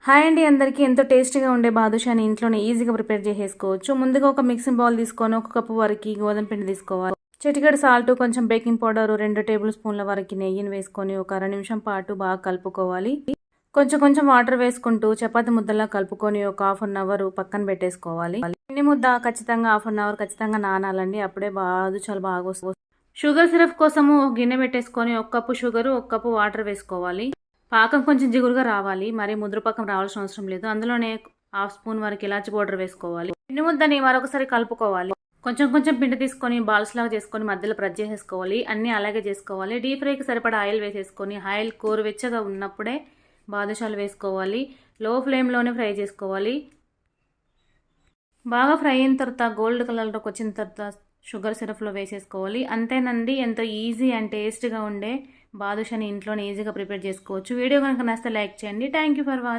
Hi అండి అందరికీ ఎంతో టేస్టీగా ఉండే బాదుషాని ఇంట్లోనే ఈజీగా ప్రిపేర్ చేసేసుకోవచ్చు. ముందుగా ఒక మిక్సింగ్ బౌల్ తీసుకొని 1 కప్పు వరకు గోధుమ పిండి తీసుకోవాలి. చిటికెడు సాల్ట్, కొంచెం బేకింగ్ పౌడర్, 2 టేబుల్ స్పూన్ల వరకు నెయ్యిని వేసుకొని ఒక అర నిమిషం పాటు బాగా కలుపుకోవాలి. కొంచెం కొంచెం వాటర్ వేసుకుంటూ చపాతి ముద్దలా కలుపుకొని ఒక హాఫ్ అన్ అవర్ పక్కన పెట్టేసుకోవాలి. పిండి ముద్ద ఖచ్చితంగా హాఫ్ అన్ అవర్ ఖచ్చితంగా నానాలండి. అప్పుడే బాదుషాలు బాగా వస్తుంది. షుగర్ సిరప్ కోసము ఒక గిన్నె పెట్టేసుకొని 1 కప్పు షుగర్, 1 కప్పు వాటర్ వేసుకోవాలి. పాకం కొంచెం జిగురుగా రావాలి, మరి ముద్ర పాకం రావాల్సిన అవసరం లేదు. అందులోనే హాఫ్ స్పూన్ వరకు ఇలాచి పౌడర్ వేసుకోవాలి. పిండి ముద్దని మరొకసారి కలుపుకోవాలి. కొంచెం కొంచెం పిండి తీసుకొని బాల్స్ లాగా చేసుకొని మధ్యలో ప్రెస్ చేసేసుకోవాలి. అన్నీ అలాగే చేసుకోవాలి. డీప్ ఫ్రైకి సరిపడా ఆయిల్ వేసేసుకొని ఆయిల్ గోరువెచ్చగా ఉన్నప్పుడే బాదుషాలు వేసుకోవాలి. లో ఫ్లేమ్లోనే ఫ్రై చేసుకోవాలి. బాగా ఫ్రై అయిన తర్వాత గోల్డ్ కలర్లోకి వచ్చిన తర్వాత షుగర్ సిరప్లో వేసేసుకోవాలి. అంతేనండి, ఎంతో ఈజీ అండ్ టేస్ట్గా ఉండే బాదుషాని ఇంట్లోనే ఈజీగా ప్రిపేర్ చేసుకోవచ్చు. వీడియో కనుక నచ్చితే లైక్ చేయండి. Thank you for watching.